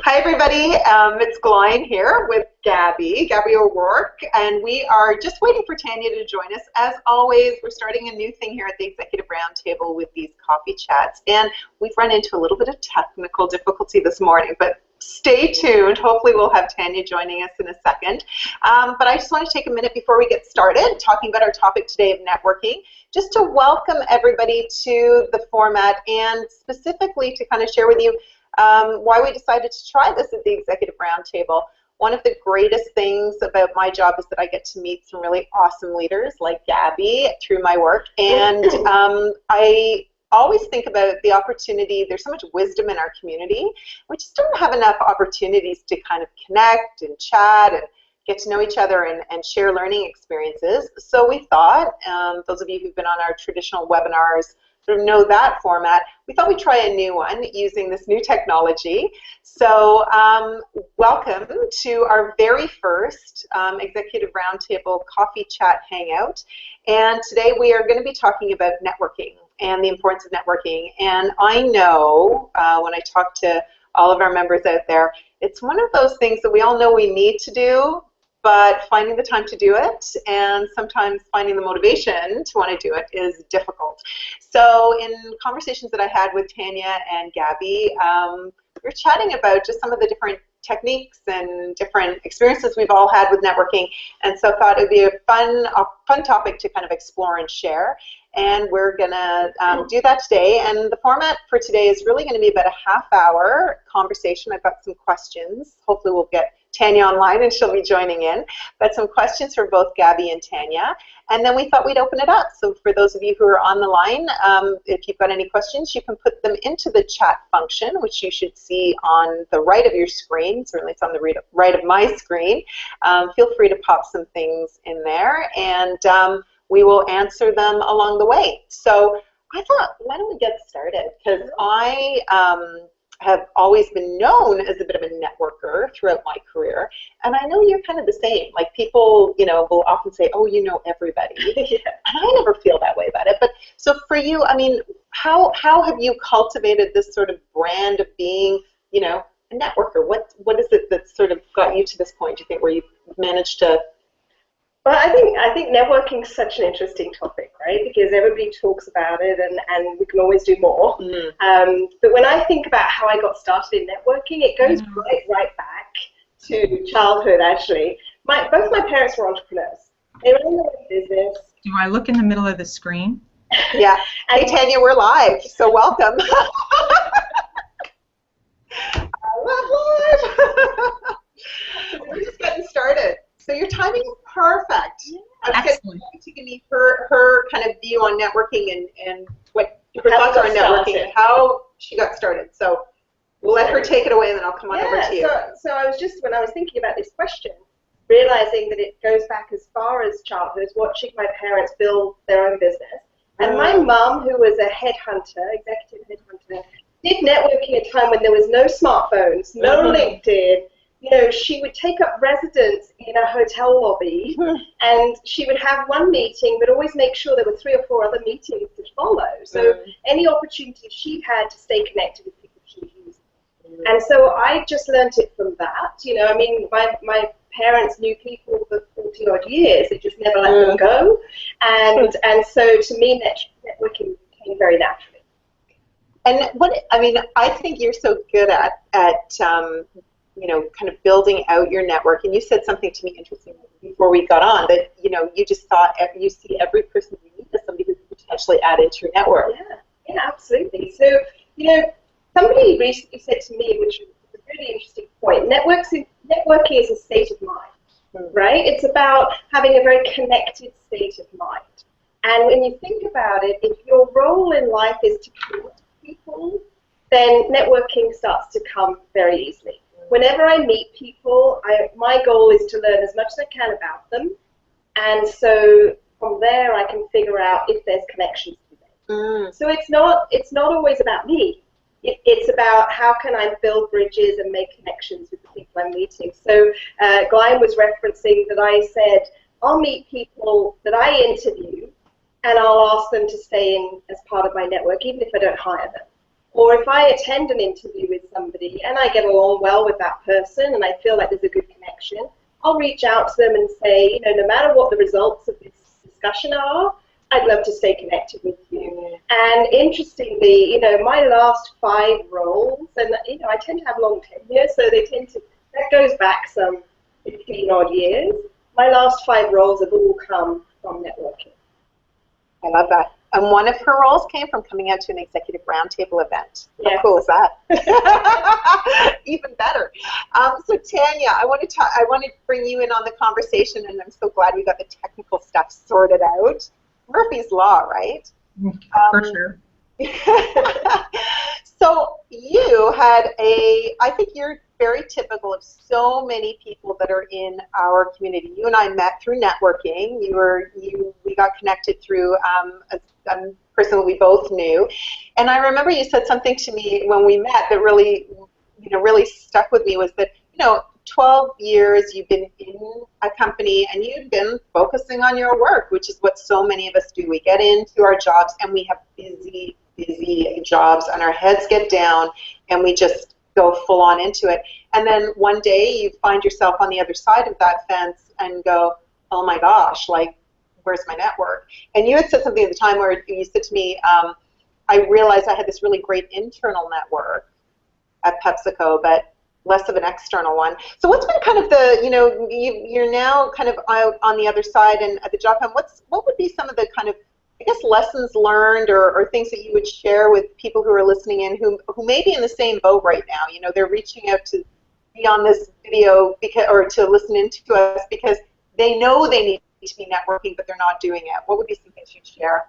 Hi everybody, it's Glain here with Gaby O'Rourke, and we are just waiting for Tanya to join us. As always, we're starting a new thing here at the Executive Roundtable with these coffee chats, and we've run into a little bit of technical difficulty this morning, but stay tuned. Hopefully we'll have Tanya joining us in a second. But I just want to take a minute before we get started talking about our topic today of networking, just to welcome everybody to the format and specifically to kind of share with you why we decided to try this at the Executive Roundtable. One of the greatest things about my job is that I get to meet some really awesome leaders like Gaby through my work, and I always think about the opportunity. There's so much wisdom in our community. We just don't have enough opportunities to kind of connect and chat and get to know each other and share learning experiences. So we thought, those of you who've been on our traditional webinars sort of know that format, we thought we'd try a new one using this new technology. So welcome to our very first Executive Roundtable Coffee Chat Hangout. And today we are going to be talking about networking and the importance of networking. And I know when I talk to all of our members out there, it's one of those things that we all know we need to do, but finding the time to do it and sometimes finding the motivation to want to do it is difficult. So in conversations that I had with Tanya and Gaby, we were chatting about just some of the different techniques and different experiences we've all had with networking, and so I thought it would be a fun topic to kind of explore and share. And we're going to do that today. And the format for today is really going to be about a half-hour conversation. I've got some questions. Hopefully we'll get Tanya online and she'll be joining in. But some questions for both Gaby and Tanya. And then we thought we'd open it up. So for those of you who are on the line, if you've got any questions, you can put them into the chat function, which you should see on the right of your screen. Certainly it's on the right of my screen. Feel free to pop some things in there, and we will answer them along the way. So I thought, why don't we get started? Because I have always been known as a bit of a networker throughout my career, and I know you're kind of the same. Like people, will often say, "Oh, you know everybody," yeah. And I never feel that way about it. But so for you, I mean, how have you cultivated this sort of brand of being, a networker? What is it that sort of got you to this point? Do you think where you've managed to? Well, I think networking is such an interesting topic, right? Because everybody talks about it, and we can always do more. But when I think about how I got started in networking, it goes right back to childhood, actually. Both my parents were entrepreneurs. They were in the business. Do I look in the middle of the screen? Yeah. Hey, Tanya, we're live, so welcome. Live. We're just getting started. So your timing is perfect. Yeah. Excellent. To give me her kind of view on networking and what her thoughts are on networking and how she got started. So we'll let her take it away, and then I'll come on over to you. So I was just, when I was thinking about this question, realizing that it goes back as far as childhood, watching my parents build their own business. And my mum, who was a headhunter, executive headhunter, did networking at a time when there was no smartphones, no LinkedIn. She would take up residence in a hotel lobby, and she would have one meeting, but always make sure there were 3 or 4 other meetings to follow. So any opportunity she had to stay connected with people, she used. And so I just learned it from that. My parents knew people for 40-odd years. They just never let them go. And so to me, networking came very naturally. And I think you're so good at kind of building out your network. And you said something to me interesting before we got on, that, you just thought you see every person you meet as somebody who could potentially add into your network. Yeah, absolutely. So, somebody recently said to me, which is a really interesting point, networking is a state of mind, right? It's about having a very connected state of mind. And when you think about it, if your role in life is to connect people, then networking starts to come very easily. Whenever I meet people, my goal is to learn as much as I can about them, and so from there I can figure out if there's connections to them. So it's not always about me. It's about how can I build bridges and make connections with the people I'm meeting. So Glain was referencing that I said I'll meet people that I interview, and I'll ask them to stay in as part of my network, even if I don't hire them. Or if I attend an interview with somebody and I get along well with that person and I feel like there's a good connection, I'll reach out to them and say, you know, no matter what the results of this discussion are, I'd love to stay connected with you. And interestingly, you know, my last 5 roles, and you know, I tend to have long tenure, so they tend to, that goes back some 15 odd years. My last 5 roles have all come from networking. I love that. And one of her roles came from coming out to an Executive Roundtable event. How Yes. cool is that? Even better. So Tanya, I want to bring you in on the conversation, and I'm so glad we got the technical stuff sorted out. Murphy's Law, right? For sure. So you had I think you're very typical of so many people that are in our community. You and I met through networking. We got connected through a person that we both knew. And I remember you said something to me when we met that really, you know, really stuck with me, was that, you know, 12 years you've been in a company and you've been focusing on your work, which is what so many of us do. We get into our jobs and we have busy jobs and our heads get down and we just go full on into it. And then one day you find yourself on the other side of that fence and go, oh my gosh, like, where's my network? And you had said something at the time where you said to me, I realized I had this really great internal network at PepsiCo, but less of an external one. So what's been kind of the, you know, you're now kind of out on the other side and at the job hunt, what would be some of the kind of, I guess, lessons learned or things that you would share with people who are listening in who may be in the same boat right now? You know, they're reaching out to be on this video or to listen in to us because they know they need to be networking, but they're not doing it. What would be some things you'd share?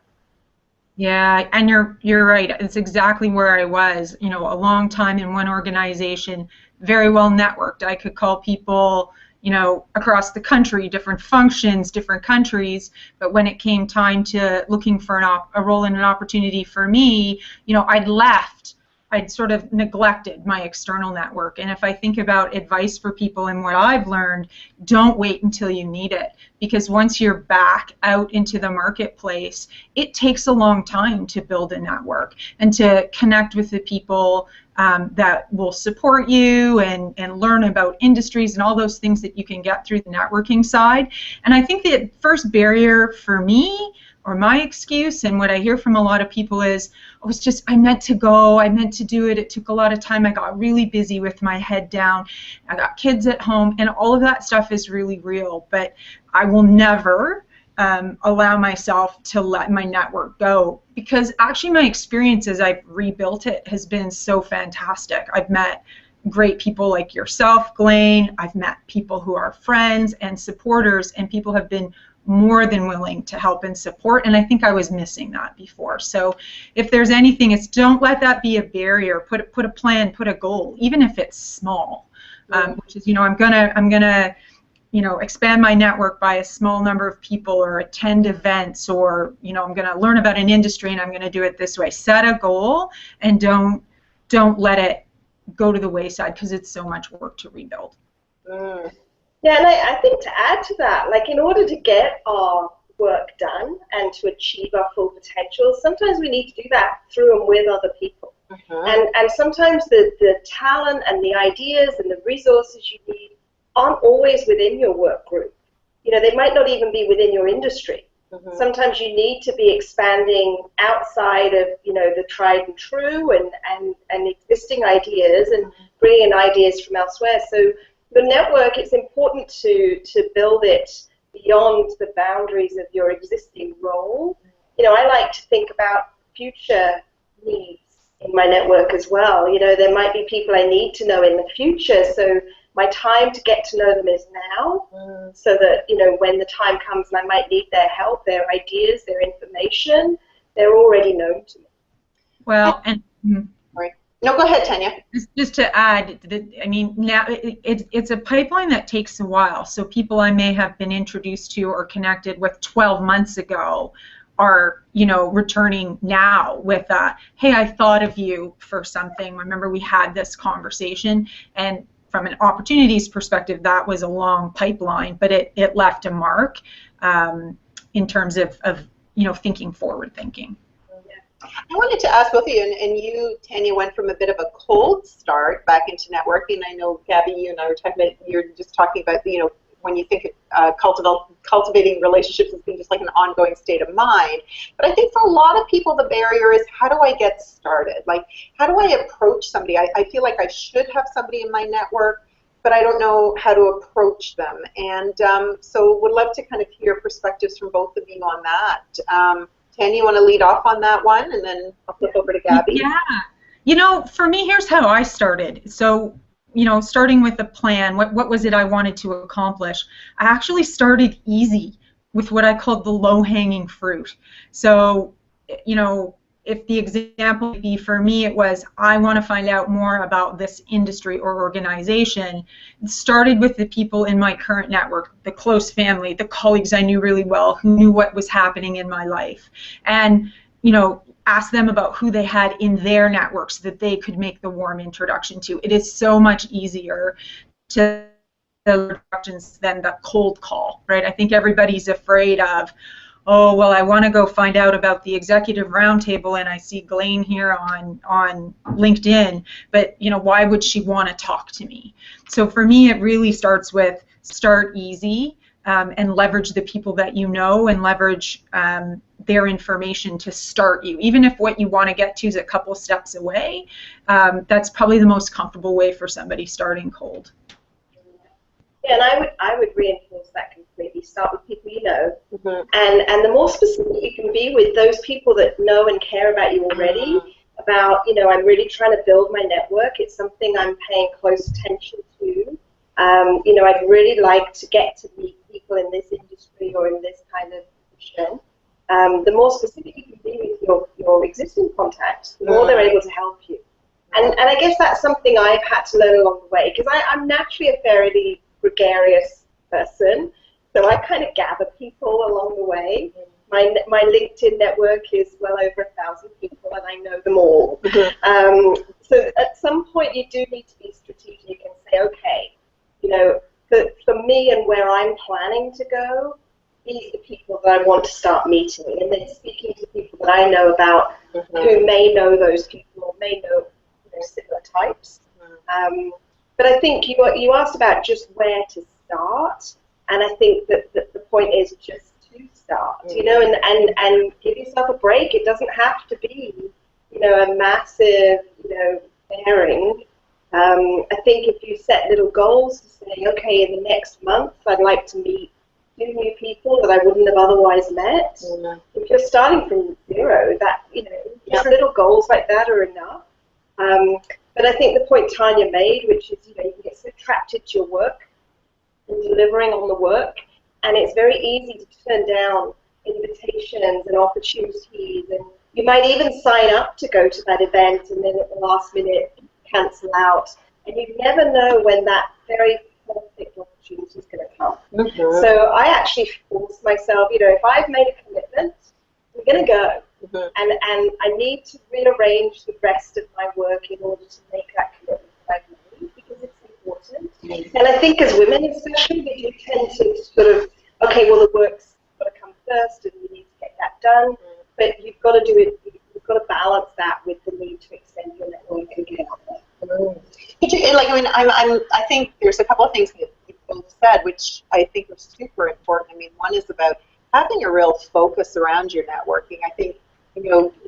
Yeah, and you're right. It's exactly where I was. You know, a long time in one organization, very well networked. I could call people, you know, across the country, different functions, different countries. But when it came time to looking for a role and an opportunity for me, you know, I'd sort of neglected my external network. And if I think about advice for people and what I've learned, don't wait until you need it. Because once you're back out into the marketplace, it takes a long time to build a network and to connect with the people that will support you and learn about industries and all those things that you can get through the networking side. And I think the first barrier for me, or my excuse, and what I hear from a lot of people is, oh, it's just, I meant to go, I meant to do it, it took a lot of time, I got really busy with my head down, I got kids at home, and all of that stuff is really real, but I will never allow myself to let my network go, because actually my experience as I've rebuilt it has been so fantastic. I've met great people like yourself, Glain, I've met people who are friends and supporters, and people have been more than willing to help and support, and I think I was missing that before. So if there's anything, it's don't let that be a barrier. Put a plan, put a goal, even if it's small, which is, you know, I'm gonna you know, expand my network by a small number of people or attend events, or, you know, I'm gonna learn about an industry and I'm gonna do it this way. Set a goal and don't let it go to the wayside, because it's so much work to rebuild. Yeah, and I think to add to that, like, in order to get our work done and to achieve our full potential, sometimes we need to do that through and with other people. And sometimes the talent and the ideas and the resources you need aren't always within your work group. You know, they might not even be within your industry. Sometimes you need to be expanding outside of, you know, the tried and true and existing ideas and bringing in ideas from elsewhere. So your network, it's important to build it beyond the boundaries of your existing role. You know, I like to think about future needs in my network as well. You know, there might be people I need to know in the future, so my time to get to know them is now, so that, you know, when the time comes and I might need their help, their ideas, their information, they're already known to me. Well, and No, go ahead, Tanya. just to add, I mean, now it's a pipeline that takes a while. So people I may have been introduced to or connected with 12 months ago are, you know, returning now with hey, I thought of you for something. Remember we had this conversation, and from an opportunities perspective, that was a long pipeline, but it left a mark in terms of, you know, forward thinking. I wanted to ask both of you, and you, Tanya, went from a bit of a cold start back into networking. I know, Gaby, you and I were talking about, you're just talking about, when you think cultivating relationships as being just like an ongoing state of mind. But I think for a lot of people, the barrier is, how do I get started? Like, how do I approach somebody? I feel like I should have somebody in my network, but I don't know how to approach them. And so would love to kind of hear perspectives from both of you on that. Tanya, you want to lead off on that one, and then I'll flip over to Gaby? Yeah. For me, here's how I started. So, starting with a plan, what was it I wanted to accomplish? I actually started easy with what I called the low-hanging fruit. So, if the example would be, for me, it was, I want to find out more about this industry or organization. It started with the people in my current network, the close family, the colleagues I knew really well, who knew what was happening in my life. And, ask them about who they had in their network so that they could make the warm introduction to. It is so much easier to introductions than the cold call, right? I think everybody's afraid of, oh, well, I want to go find out about the Executive Roundtable, and I see Glain here on LinkedIn, but why would she want to talk to me? So for me, it really starts with start easy and leverage the people that you know, and leverage their information to start you. Even if what you want to get to is a couple steps away, that's probably the most comfortable way for somebody starting cold. Yeah, and I would reinforce that completely. Start with people you know, and the more specific you can be with those people that know and care about you already, about, I'm really trying to build my network. It's something I'm paying close attention to. I'd really like to get to meet people in this industry or in this kind of position. The more specific you can be with your existing contacts, the more they're able to help you. And I guess that's something I've had to learn along the way, because I'm naturally a fairly gregarious person, so I kind of gather people along the way. My LinkedIn network is well over 1,000 people, and I know them all. So at some point, you do need to be strategic and say, okay, for me and where I'm planning to go, these are the people that I want to start meeting, and then speaking to people that I know about who may know those people or may know similar types. But I think you asked about just where to start, and I think that the point is just to start, and give yourself a break. It doesn't have to be, a massive, bearing. I think if you set little goals to say, okay, in the next month I'd like to meet 2 new people that I wouldn't have otherwise met. If you're starting from zero, that just little goals like that are enough. But I think the point Tanya made, which is, you can get so trapped into your work and delivering on the work, and it's very easy to turn down invitations and opportunities, and you might even sign up to go to that event and then at the last minute cancel out, and you never know when that very perfect opportunity is going to come. So I actually force myself, if I've made a commitment, I'm going to go. And I need to rearrange the rest of my work in order to make that commitment that I've made, because it's important. And I think as women especially, we do tend to sort of, okay, well, the work's got to come first and we need to get that done, but you've got to do it, you've got to balance that with the need to extend your network and get out there. I think there's a couple of things that you both said, which I think are super important. I mean, one is about having a real focus around your networking. I think,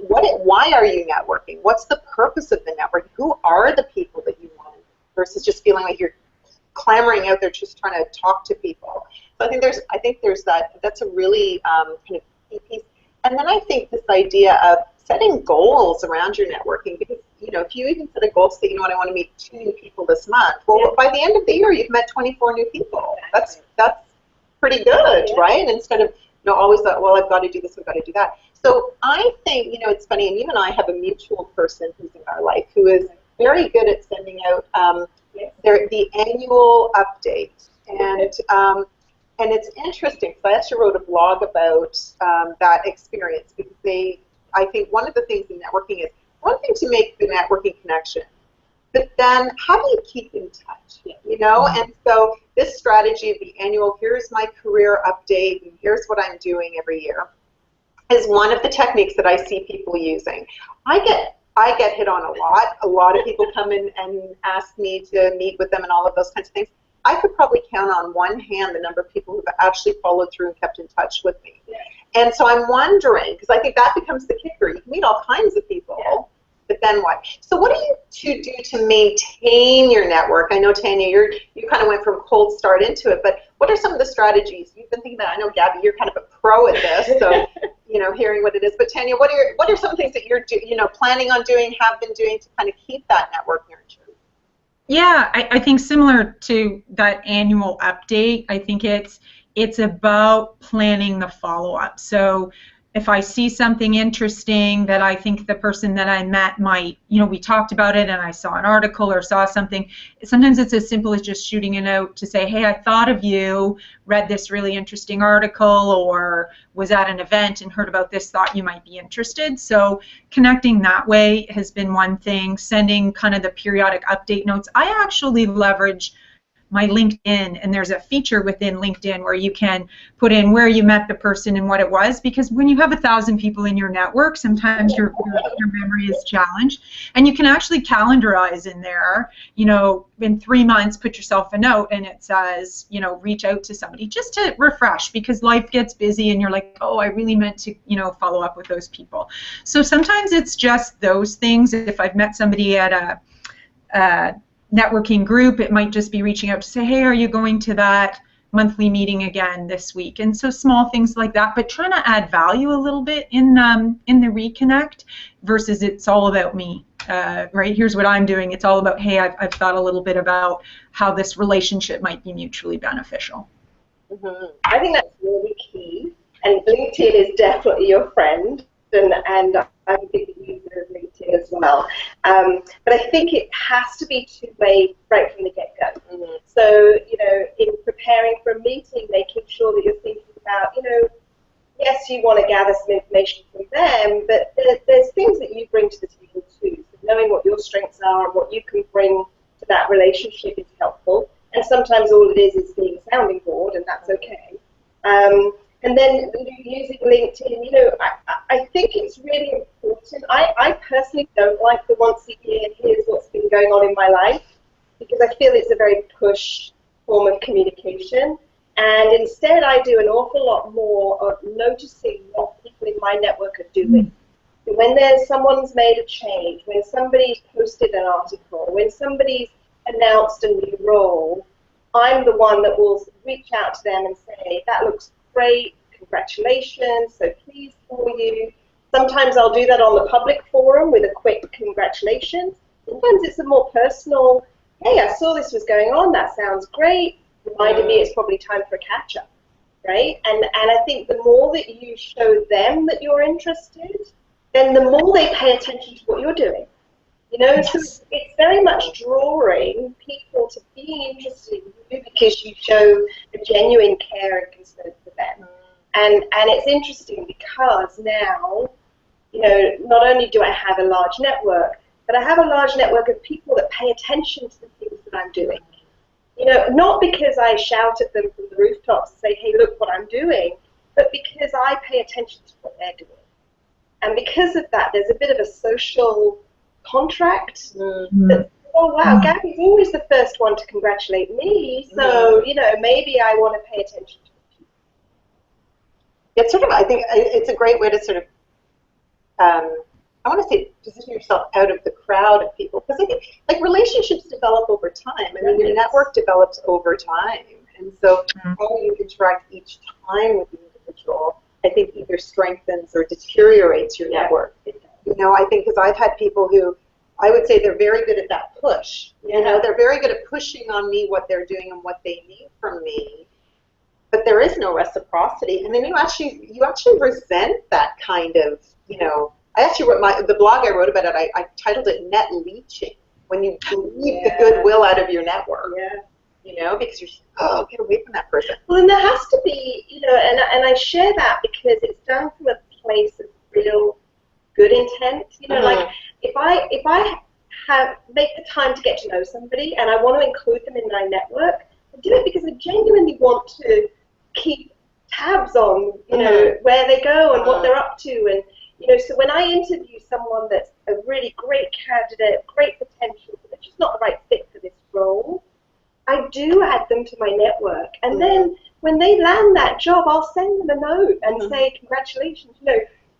why are you networking? What's the purpose of the network? Who are the people that you want, versus just feeling like you're clamoring out there just trying to talk to people. So I think there's that's a really kind of key piece. And then I think this idea of setting goals around your networking, because if you even set a goal, say, I want to meet 2 new people this month. Well, by the end of the year, you've met 24 new people. That's pretty good, right? Instead of always thought, well, I've got to do this, I've got to do that. So I think, it's funny, and you and I have a mutual person who's in our life who is very good at sending out the annual update. And it's interesting, because I actually wrote a blog about that experience, because I think one of the things in networking is, one thing to make the networking connection, but then how do you keep in touch, And so this strategy of the annual, here's my career update, and here's what I'm doing every year. is one of the techniques that I see people using. I get hit on a lot. A lot of people come in and ask me to meet with them and all of those kinds of things. I could probably count on one hand the number of people who've actually followed through and kept in touch with me. Yeah. And so I'm wondering, because I think that becomes the kicker. You can meet all kinds of people, yeah, but then what? So what do you two do to maintain your network? I know, Tanya, you kind of went from cold start into it, but what are some of the strategies you've been thinking about? I know, Gaby, you're kind of a pro at this, so hearing what it is. But Tanya, what are some things that you're planning on doing, have been doing to kind of keep that network nurtured? Yeah, I think similar to that annual update, I think it's about planning the follow-up. So if I see something interesting that I think the person that I met might, we talked about it and I saw an article or saw something, sometimes it's as simple as just shooting a note to say, hey, I thought of you, read this really interesting article, or was at an event and heard about this, thought you might be interested. So connecting that way has been one thing, sending kind of the periodic update notes. I actually leverage my LinkedIn, and there's a feature within LinkedIn where you can put in where you met the person and what it was, because when you have 1,000 people in your network, sometimes your memory is challenged, and you can actually calendarize in there, in 3 months, put yourself a note and it says, reach out to somebody just to refresh, because life gets busy and you're like, oh, I really meant to, follow up with those people. So sometimes it's just those things. If I've met somebody at a networking group, it might just be reaching out to say, hey, are you going to that monthly meeting again this week? And so small things like that, but trying to add value a little bit in the reconnect versus it's all about me, right? Here's what I'm doing. It's all about, hey, I've thought a little bit about how this relationship might be mutually beneficial. Mm-hmm. I think that's really key, and LinkedIn is definitely your friend, and I'm a big user of LinkedIn as well. But I think it has to be two-way right from the get-go. Mm-hmm. So, in preparing for a meeting, making sure that you're thinking about, yes, you want to gather some information from them, but there's things that you bring to the table too. So knowing what your strengths are and what you can bring to that relationship is helpful. And sometimes all it is being a sounding board, and that's okay. And then using LinkedIn, I think it's really important. I personally don't like the once a year, here's what's been going on in my life, because I feel it's a very push form of communication. And instead I do an awful lot more of noticing what people in my network are doing. When someone's made a change, when somebody's posted an article, when somebody's announced a new role, I'm the one that will reach out to them and say, that looks great, congratulations, so pleased for you. Sometimes I'll do that on the public forum with a quick congratulations. Sometimes it's a more personal, hey, I saw this was going on, that sounds great, reminded me it's probably time for a catch-up, right? And I think the more that you show them that you're interested, then the more they pay attention to what you're doing. Yes. So it's very much drawing people to being interested in you because you show a genuine care and concern for them. And it's interesting because now, not only do I have a large network, but I have a large network of people that pay attention to the things that I'm doing. Not because I shout at them from the rooftops and say, hey, look what I'm doing, but because I pay attention to what they're doing. And because of that, there's a bit of a social contract. Mm-hmm. That, oh, wow, Gaby's always the first one to congratulate me, so, maybe I want to pay attention to it. It's sort of, I think it's a great way to sort of, I want to say, position yourself out of the crowd of people, because I think, relationships develop over time. I mean, your network develops over time, and so how you interact each time with the individual, I think either strengthens or deteriorates your network. I think because I've had people who, I would say they're very good at that push. They're very good at pushing on me what they're doing and what they need from me. But there is no reciprocity, and then you actually resent that kind of, I actually wrote the blog I wrote about it. I titled it "Net Leeching," when you leave the goodwill out of your network. Yeah. Because you're, get away from that person. Well, and there has to be, and I share that because it's done from a place of real good intent. Like if I make the time to get to know somebody and I want to include them in my network, I do it because I genuinely want to keep tabs on, you know, where they go and what they're up to. And, you know, so when I interview someone that's a really great candidate, great potential, but just not the right fit for this role, I do add them to my network. And then when they land that job, I'll send them a note and say, congratulations, you know.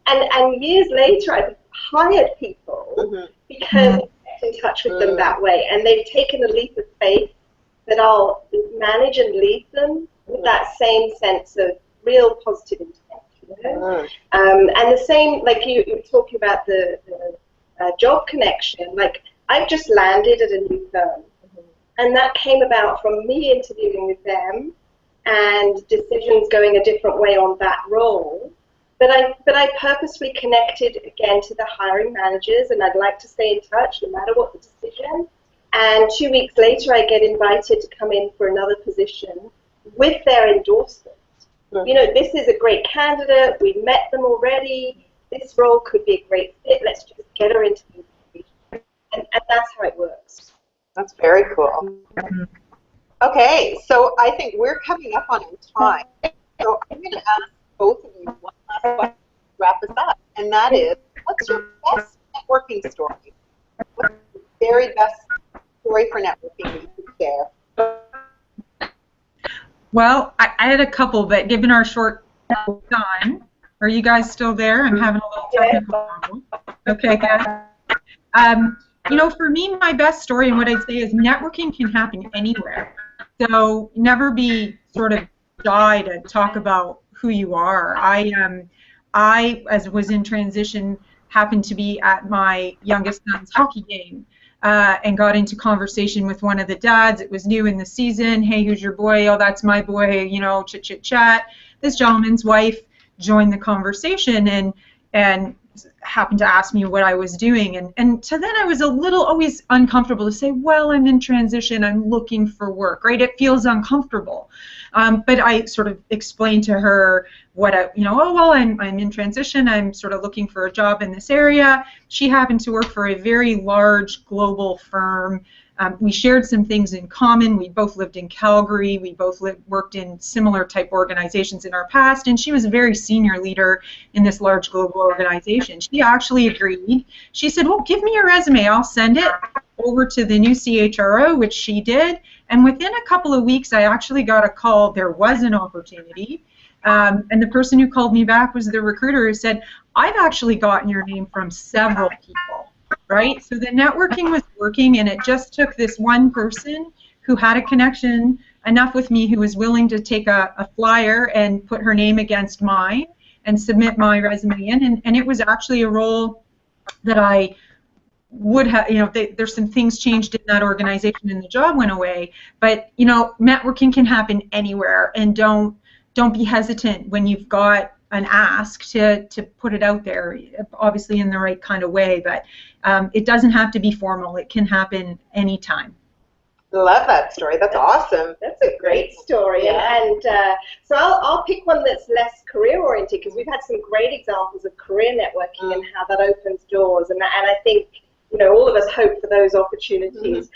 And years later, I've hired people because I get in touch with them that way. And they've taken a leap of faith that I'll manage and lead them with that same sense of real positive intent. You know? And the same, like you were talking about the job connection, like I've just landed at a new firm. And that came about from me interviewing with them and decisions going a different way on that role. But I purposely connected again to the hiring managers, and I'd like to stay in touch no matter what the decision. And 2 weeks later, I get invited to come in for another position with their endorsement. You know, this is a great candidate. We've met them already. This role could be a great fit. Let's just get her into the interview. And that's how it works. That's very cool. Okay, so I think we're coming up on time. So I'm going to ask both of you one last question to wrap us up, and that is, what's your best networking story? What's the very best story for networking that you could share? Well, I had a couple, but given our short time, are you guys still there? I'm having a little technical problem. Okay, good. You know, for me, my best story and what I'd say is networking can happen anywhere. So never be sort of shy to talk about who you are. I, as was in transition, happened to be at my youngest son's hockey game and got into conversation with one of the dads. It was new in the season. Hey, who's your boy? Oh, that's my boy. You know, chit, chit, chat. This gentleman's wife joined the conversation and happened to ask me what I was doing, and so then I was a little always uncomfortable to say, well, I'm in transition, I'm looking for work, right? It feels uncomfortable, but I sort of explained to her what oh, well, I'm in transition, I'm sort of looking for a job in this area. She happened to work for a very large global firm. We shared some things in common. We both lived in Calgary. We both worked in similar type organizations in our past, and she was a very senior leader in this large global organization. She actually agreed. She said, well, give me your resume. I'll send it over to the new CHRO, which she did, and within a couple of weeks, I actually got a call. There was an opportunity, and the person who called me back was the recruiter who said, I've actually gotten your name from several people. Right? So the networking was working, and it just took this one person who had a connection enough with me who was willing to take a flyer and put her name against mine and submit my resume in, and it was actually a role that I would have, there's some things changed in that organization and the job went away, but, networking can happen anywhere, and don't be hesitant when you've got an ask to put it out there, obviously in the right kind of way, but it doesn't have to be formal. It can happen anytime. Love that story. That's awesome. That's a great story. Yeah. And so I'll pick one that's less career-oriented, because we've had some great examples of career networking and how that opens doors, and I think all of us hope for those opportunities.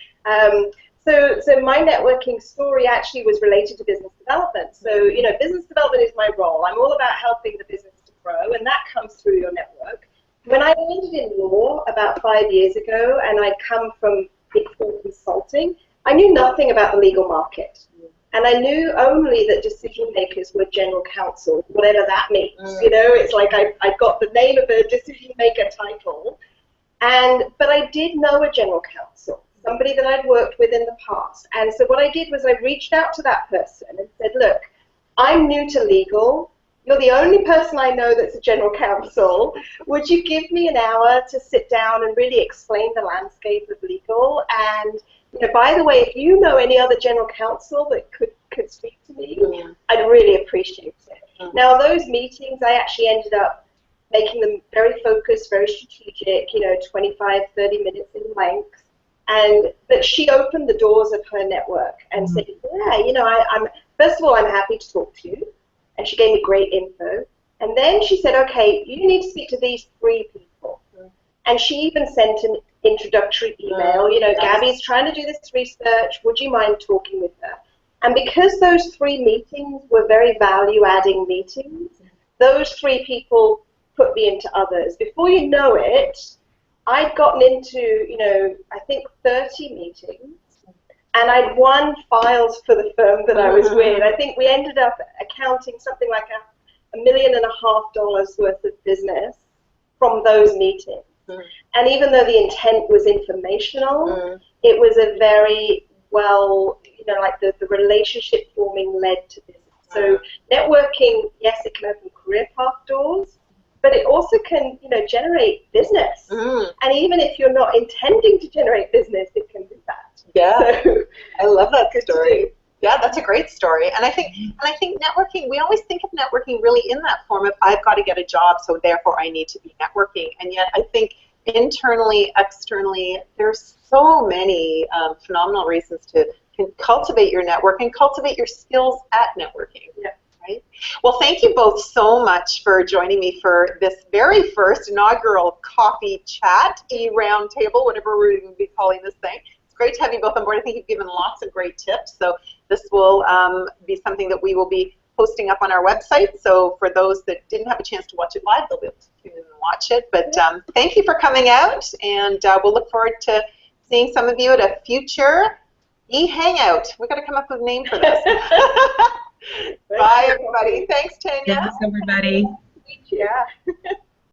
So my networking story actually was related to business development. So, business development is my role. I'm all about helping the business to grow, and that comes through your network. When I landed in law about 5 years ago, and I'd come from Big Four consulting, I knew nothing about the legal market. And I knew only that decision makers were general counsel, whatever that means. It's like I got the name of a decision maker title, but I did know a general counsel, somebody that I'd worked with in the past. And so what I did was I reached out to that person and said, look, I'm new to legal. You're the only person I know that's a general counsel. Would you give me an hour to sit down and really explain the landscape of legal? And, by the way, if you know any other general counsel that could speak to me, I'd really appreciate it. Now, those meetings, I actually ended up making them very focused, very strategic, 25, 30 minutes in length. But she opened the doors of her network and said, I'm first of all, I'm happy to talk to you. And she gave me great info. And then she said, okay, you need to speak to these 3 people. And she even sent an introductory email, Gaby's trying to do this research. Would you mind talking with her? And because those 3 meetings were very value-adding meetings, those 3 people put me into others. Before you know it, I'd gotten into, you know, I think 30 meetings, and I'd won files for the firm that I was with. I think we ended up accounting something like $1.5 million worth of business from those meetings. And even though the intent was informational, it was a very well, you know, like the relationship forming led to business. So networking, yes, it can open career path doors, but it also can, you know, generate business. And even if you're not intending to generate business, it can do that. Yeah, so, I love that story. Yeah, that's a great story. And I think networking, we always think of networking really in that form of I've got to get a job, so therefore I need to be networking. And yet I think internally, externally, there's so many phenomenal reasons to cultivate your network and cultivate your skills at networking. Yeah. Right? Well, thank you both so much for joining me for this very first inaugural coffee chat, roundtable, whatever we're going to be calling this thing. It's great to have you both on board. I think you've given lots of great tips. So this will be something that we will be posting up on our website. So for those that didn't have a chance to watch it live, they'll be able to tune in and watch it. But thank you for coming out, and we'll look forward to seeing some of you at a future e-hangout. We've got to come up with a name for this. Bye, everybody. Thanks, Tanya. Thanks, everybody. Yeah.